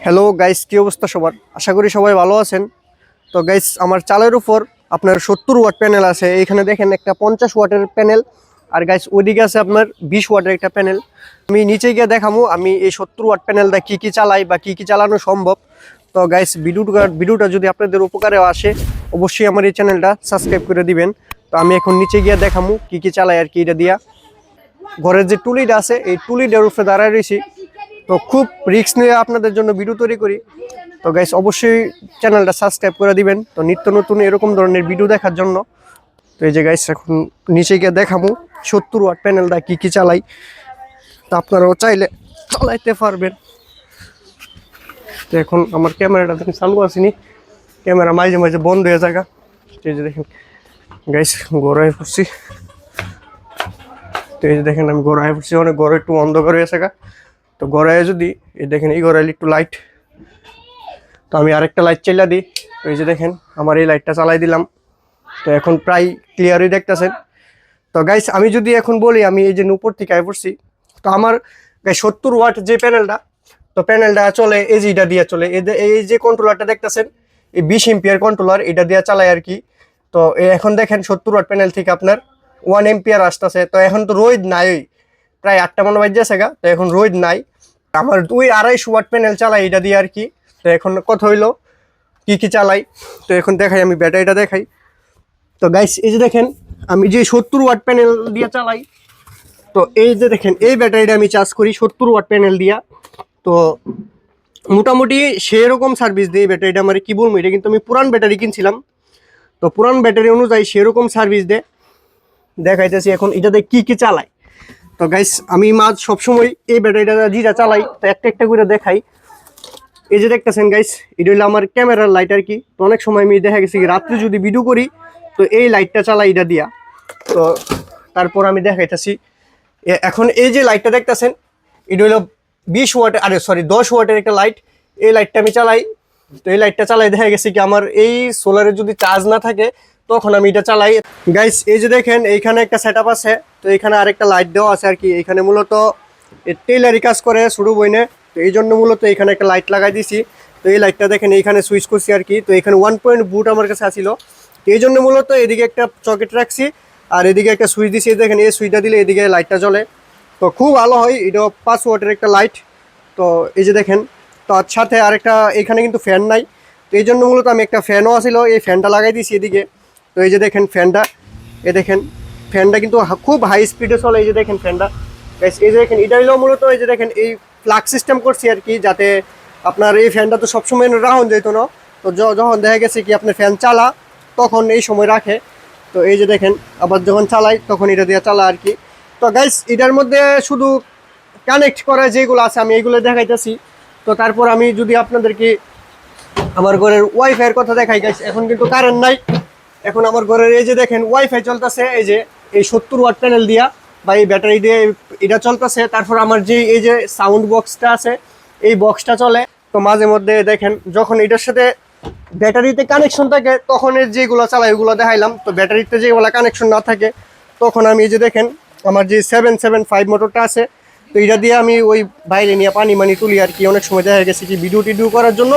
Hello guys, কি অবস্থা সবার? আশা করি সবাই ভালো আছেন। তো গাইস, আমার চালের উপর আপনার 70 ওয়াট প্যানেল আছে। এইখানে দেখেন একটা 50 ওয়াটের প্যানেল, আর গাইস ওইদিকে আছে আপনার 20 ওয়াটের একটা প্যানেল। আমি নিচে গিয়ে দেখাবো আমি এই 70 ওয়াট প্যানেলটা কি কি চালাই বা কি কি চালানো সম্ভব। তো গাইস, ভিডিওটা যদি আপনাদের উপকারে আসে অবশ্যই আমার এই চ্যানেলটা সাবস্ক্রাইব করে দিবেন। তো আমি এখন নিচে গিয়ে দেখাবো কি কি চালাই আর কি। এটা দিয়া ঘরের যে টুলিটা আছে এই টুলিটার উপরে দাঁড়ায় রয়েছি। তো খুব রিস্ক নিয়ে আপনাদের জন্য ভিডিও তৈরি করি। তো গাইস অবশ্যই চ্যানেলটা সাবস্ক্রাইব করে দিবেন তো নিত্য নতুন এরকম ধরনের ভিডিও দেখার জন্য। তো এই যে গাইস, এখন নিচে গিয়ে দেখাবো 70 ওয়াট প্যানেলটা কি কি চালাই। তো আপনারাও চাইলে চালাইতে পারবেন। তো এখন আমার ক্যামেরাটা দেখেন চালু আসেনি, ক্যামেরা মাঝে মাঝে বন্ধ হয়ে জায়গা। এই যে দেখেন গাইস, গড়ায় পড়ছি। তো এই যে দেখেন আমি গড়ায় পড়ছি, অনেক গড়ে একটু অন্ধকার হয়ে থাকা। তো গড়ায় যদি এই দেখেন এই গড়াইলে একটু লাইট, তো আমি আরেকটা লাইট চালা দিই। তো এই যে দেখেন আমার এই লাইটটা চালাই দিলাম। তো এখন প্রায় ক্লিয়ারই দেখতেছেন। তো গাইস, আমি যদি এখন বলি আমি এই যে উপর থেকে আয় পড়ছি, তো আমার গাইস 70 ওয়াট যে প্যানেলটা, তো প্যানেলটা চলে এজিটা দিয়ে চলে। এই যে কন্ট্রোলারটা দেখতেছেন এই 20 এম্পিয়ার কন্ট্রোলার, এটা দিয়ে চালায় আর কি। তো এখন দেখেন 70 ওয়াট প্যানেল থেকে আপনার 1 এম্পিয়ার আসতেছে। তো এখন তো রোদ নাই, প্রায় 8টা মনে বাজছে গা। তো এখন রোদ নাই, আমার 2-250 ওয়াট প্যানেল চালাই এটা দিয়ে আর কি। তো এখন কথা হইলো কি কি চালাই। তো এখন দেখাই, আমি ব্যাটারিটা দেখাই। তো গাইস, এই যে দেখেন আমি যে 70 ওয়াট প্যানেল দিয়ে চালাই, তো এই যে দেখেন এই ব্যাটারিটা আমি চার্জ করি 70 ওয়াট প্যানেল দিয়া। তো মোটামুটি সেরকম সার্ভিস দেয় ব্যাটারিটা। আমার কি বলবো, এটা কিন্তু আমি পুরান ব্যাটারি কিনছিলাম। তো পুরান ব্যাটারি অনুযায়ী সেরকম সার্ভিস দেয়। দেখাইতেছি এখন এটাতে কি কি চালাই। তো গাইস, আমি সবসময় এই ব্যাটারিটা যেটা চালাই তো একটা একটা করে দেখাই। এই যে দেখতেছেন গাইস, এটা হলো আমার ক্যামেরার লাইট আর কি। তো অনেক সময় আমি দেখা গেছি রাত্রে যদি ভিডিও করি তো এই লাইটটা চালাই এটা দিয়া। তো তারপর আমি দেখাইতেছি এখন এই যে লাইটটা দেখতেছেন এটা হলো 20 ওয়াট, আরে সরি 10 ওয়াটের একটা লাইট। এই লাইটটা আমি চালাই। তো এই লাইটটা চালাই দেখা গেছে কি আমার এই সোলারে যদি চার্জ না থাকে তখন আমি এটা চালাই। গাইস, এই যে দেখেন এইখানে একটা সেটআপ আছে। তো এখানে আরেকটা লাইট দেওয়া আছে আর কি। এখানে মূলত টেইলারি কাজ করে শুরু বইনে, তো এই জন্য মূলত এখানে একটা লাইট লাগাই দিছি। তো এই লাইটটা দেখেন এইখানে সুইচ করছি আর কি। তো এখানে 1 পয়েন্ট বুট আমার কাছে আসছিল, তো এই জন্য মূলত এদিকে একটা সকেট রাখছি আর এদিকে একটা সুইচ দিছি। দেখেন এই সুইচটা দিলে এদিকে লাইটটা জ্বলে, তো খুব ভালো হয়। এটা 5 ওয়াটের একটা লাইট। তো এই যে দেখেন, তার সাথে আরেকটা এখানে কিন্তু ফ্যান নাই, তো এই জন্য মূলত আমি একটা ফ্যানও আসিল এই ফ্যানটা লাগাই দিছি এদিকে। তো এই যে দেখেন ফ্যানটা, এই দেখেন ফ্যানটা কিন্তু খুব হাই স্পিডে চলে। এই যে দেখেন ফ্যানটা, এই যে দেখেন এটা হলো মূলত এই যে দেখেন এই প্লাগ সিস্টেম করছি আর কি, যাতে আপনার এই ফ্যানটা তো সবসময় রাউন্ড যেত না। তো যখন দেখা গেছে কি আপনার ফ্যান চালা তখন এই সময় রাখে। তো এই যে দেখেন আবার যখন চালাই তখন এটা দিয়ে চালা আর কি। তো গাইস, এটার মধ্যে শুধু কানেক্ট করা যেগুলো আছে আমি এইগুলো দেখাইতেছি। তো তারপর আমি যদি আপনাদেরকে আমার ঘরের ওয়াইফাইয়ের কথা দেখাই গাইস, এখন কিন্তু কারেন্ট নাই। এখন আমার ঘরের এই যে দেখেন ওয়াইফাই চলতেছে এই যে এই 70 ওয়াট প্যানেল দিয়া বা এই ব্যাটারি দিয়ে এটা চলতেছে। তারপর আমার যে এই যে সাউন্ড বক্সটা আছে এই বক্সটা চলে। তো মাঝে মধ্যে দেখেন যখন এটার সাথে ব্যাটারিতে কানেকশন থাকে তখন এর যেগুলো চালাই ওগুলো দেখাইলাম। তো ব্যাটারিতে যেগুলো কানেকশন না থাকে তখন আমি এই যে দেখেন আমার যে 775 মোটরটা আছে, তো এটা দিয়ে আমি ওই বাইরে নিয়ে পানি তুলি আর কি। অনেক সময় দেখা গেছে কি ভিডিও টিডিও করার জন্য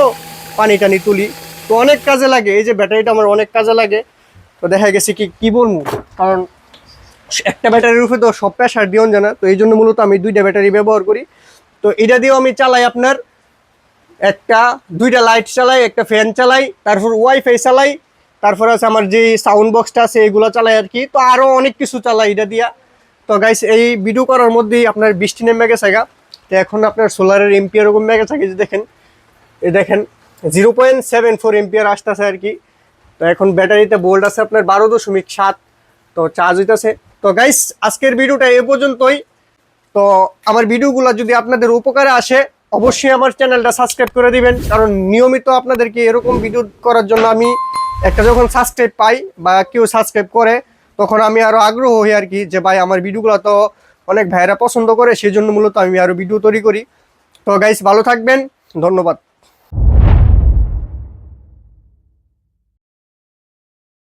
পানি টানি তুলি, তো অনেক কাজে লাগে। এই যে ব্যাটারিটা আমার অনেক কাজে লাগে। তো দেখা গেছে কি বলবো, কারণ একটা ব্যাটারির উপরে তো সব প্রেশার দিও জানা। তো এই জন্য মূলত আমি 2টা ব্যাটারি ব্যবহার করি। তো এটা দিয়েও আমি চালাই আপনার একটা 2টা লাইট চালাই, একটা ফ্যান চালাই, তারপর ওয়াইফাই চালাই, তারপর আছে আমার যে সাউন্ড বক্সটা আছে এগুলো চালাই আর কি। তো আরও অনেক কিছু চালাই এটা দিয়া। তো গাইস, এই ভিডিও করার মধ্যেই আপনার বৃষ্টি নেমে গেছে গা। তো এখন আপনার সোলারের এম্পিয়ার এরকম মেগে থাকে যে দেখেন এই দেখেন 0.74 এম্পিয়ার আসতেছে আর কি। তো এখন ব্যাটারিতে ভোল্ট আছে আপনার 12.7, তো চার্জ হইতেছে। তো গাইস, আজকের ভিডিওটা এ পর্যন্তই। তো আমার ভিডিওগুলো যদি আপনাদের উপকারে আসে অবশ্যই আমার চ্যানেলটা সাবস্ক্রাইব করে দিবেন, কারণ নিয়মিত আপনাদেরকে এরকম ভিডিও করার জন্য আমি একটা যখন সাবস্ক্রাইব পাই বা কেউ সাবস্ক্রাইব করে তখন আমি আরও আগ্রহ হই আর কি, যে ভাই আমার ভিডিওগুলো তো অনেক ভাইয়েরা পছন্দ করে, সেই জন্য মূলত আমি আরও ভিডিও তৈরি করি। তো গাইস, ভালো থাকবেন, ধন্যবাদ।